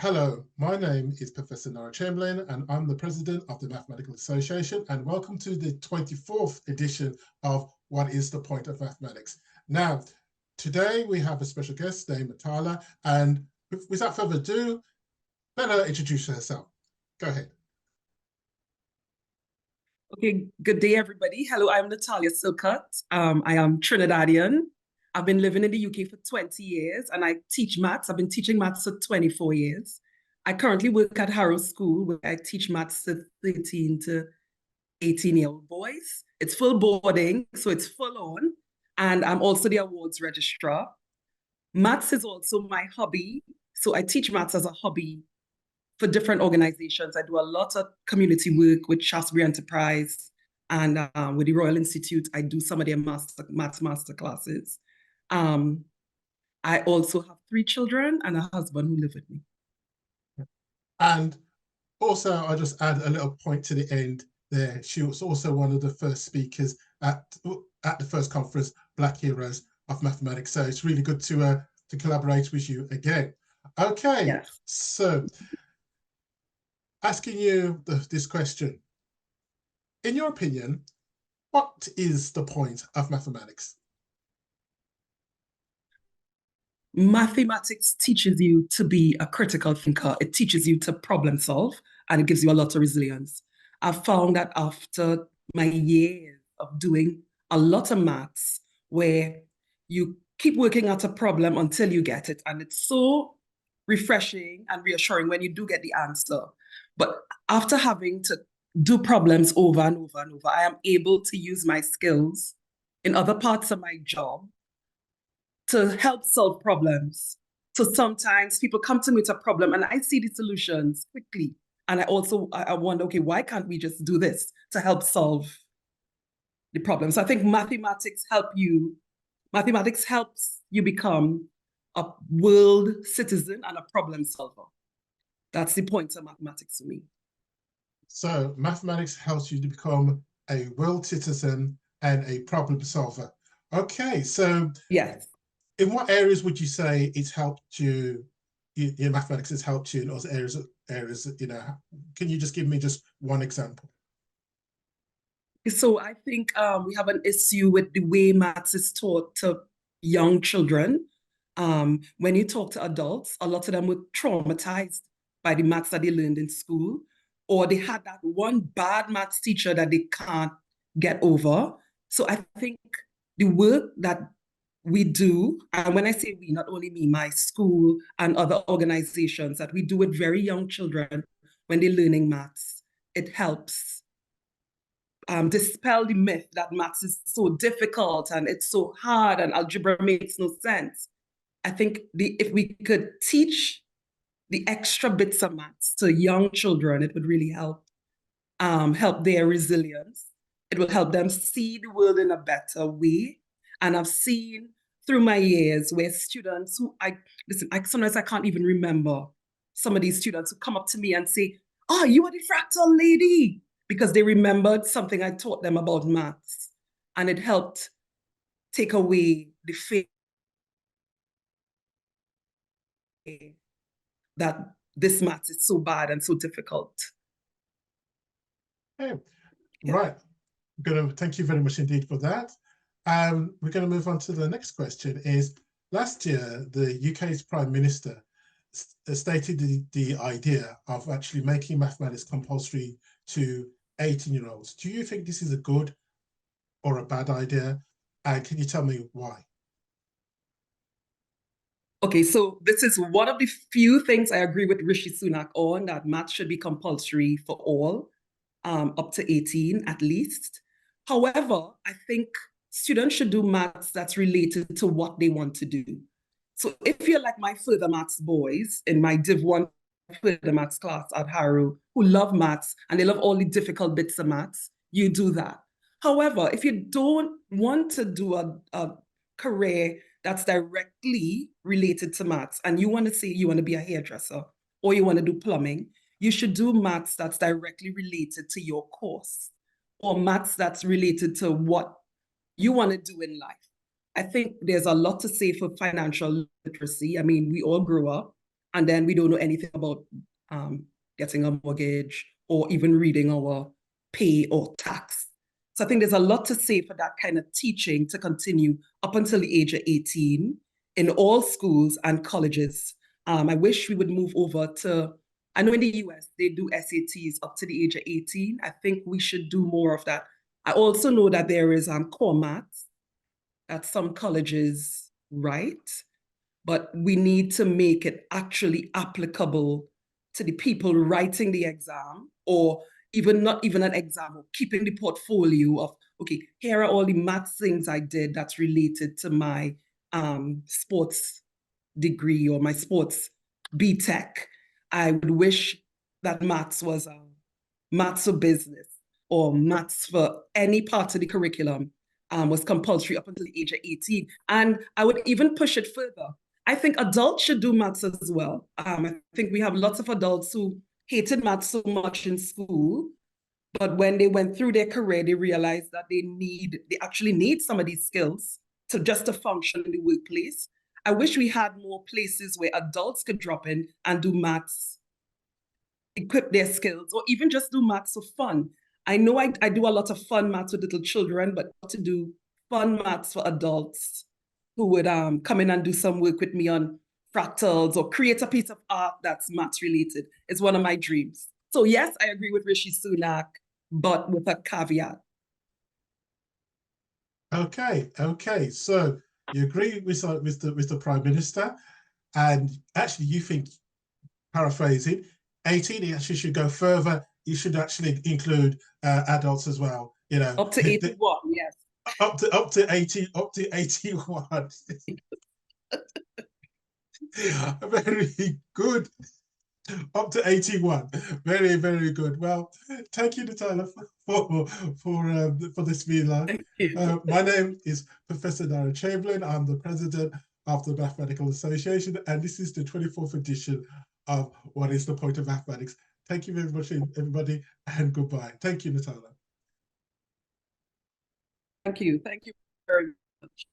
Hello, my name is Professor Nora Chamberlain, and I'm the president of the Mathematical Association, and welcome to the 24th edition of What is the Point of Mathematics? Now, today we have a special guest named Natalya, and without further ado, let her introduce herself. Go ahead. Okay, good day, everybody. Hello, I'm Natalya Silcott. I am Trinidadian. I've been living in the UK for 20 years and I teach maths. I've been teaching maths for 24 years. I currently work at Harrow School where I teach maths to 13 to 18-year-old boys. It's full boarding, so it's full on. And I'm also the awards registrar. Maths is also my hobby. So I teach maths as a hobby for different organizations. I do a lot of community work with Shaftesbury Enterprise and with the Royal Institute. I do some of their maths master classes. I also have 3 children and a husband who live with me. And also, I'll just add a little point to the end there. She was also one of the first speakers at the first conference, Black Heroes of Mathematics. So it's really good to collaborate with you again. Okay, yes. So asking you this question. In your opinion, what is the point of mathematics? Mathematics teaches you to be a critical thinker. It teaches you to problem solve, and it gives you a lot of resilience. I've found that after my years of doing a lot of maths, where you keep working at a problem until you get it, and it's so refreshing and reassuring when you do get the answer. But after having to do problems over and over and over, I am able to use my skills in other parts of my job to help solve problems. So sometimes people come to me with a problem and I see the solutions quickly. And I wonder, okay, why can't we just do this to help solve the problem? So I think mathematics helps you become a world citizen and a problem solver. That's the point of mathematics to me. So mathematics helps you to become a world citizen and a problem solver. Okay, so yes. In what areas would you say it's helped you, mathematics has helped you in those areas, can you just give me just one example? So I think we have an issue with the way maths is taught to young children. When you talk to adults, a lot of them were traumatized by the maths that they learned in school, or they had that one bad maths teacher that they can't get over. So I think the work that we do, and when I say we, not only me, my school and other organizations, that we do with very young children when they're learning maths, it helps dispel the myth that maths is so difficult and it's so hard and algebra makes no sense. I think if we could teach the extra bits of maths to young children, it would really help their resilience. It will help them see the world in a better way. And I've seen through my years where students who sometimes I can't even remember some of these students who come up to me and say, "Oh, you are the fractal lady," because they remembered something I taught them about maths. And it helped take away the fear that this maths is so bad and so difficult. Okay. Yeah. Right. Thank you very much indeed for that. We're going to move on to the next question. Is last year, the UK's Prime Minister stated the idea of actually making mathematics compulsory to 18-year-olds. Do you think this is a good or a bad idea? And can you tell me why? Okay, so this is one of the few things I agree with Rishi Sunak on, that maths should be compulsory for all, up to 18 at least. However, I think students should do maths that's related to what they want to do. So if you're like my further maths boys in my Div 1 further maths class at Harrow, who love maths and they love all the difficult bits of maths, you do that. However, if you don't want to do a career that's directly related to maths and you want to say you want to be a hairdresser or you want to do plumbing, you should do maths that's directly related to your course, or maths that's related to what you want to do in life. I think there's a lot to say for financial literacy. I mean, we all grew up and then we don't know anything about getting a mortgage or even reading our pay or tax. So I think there's a lot to say for that kind of teaching to continue up until the age of 18 in all schools and colleges. I wish we would move over to, I know in the US, they do SATs up to the age of 18. I think we should do more of that. I also know that there is core maths that some colleges write, but we need to make it actually applicable to the people writing the exam, or even not even an exam, or keeping the portfolio of, okay, here are all the maths things I did that's related to my sports degree or my sports BTech. I would wish that maths was maths for business or maths for any part of the curriculum was compulsory up until the age of 18. And I would even push it further. I think adults should do maths as well. I think we have lots of adults who hated maths so much in school, but when they went through their career, they realized that they actually need some of these skills to function in the workplace. I wish we had more places where adults could drop in and do maths, equip their skills, or even just do maths for fun. I know I do a lot of fun maths with little children, but to do fun maths for adults who would come in and do some work with me on fractals or create a piece of art that's maths related is one of my dreams. So yes, I agree with Rishi Sunak, but with a caveat. Okay. So you agree with the Prime Minister, and actually you think, paraphrasing, 18, it actually should go further. You should actually include adults as well. You know, up to 81, yes. Up to 80, up to 81. Very good. Up to 81. Very, very good. Well, thank you, Natalya, for this meeting. My name is Professor Dara Chamberlain. I'm the president of the Mathematical Association, and this is the 24th edition of What is the Point of Mathematics? Thank you very much, everybody, and goodbye. Thank you, Natalya. Thank you. Thank you very much.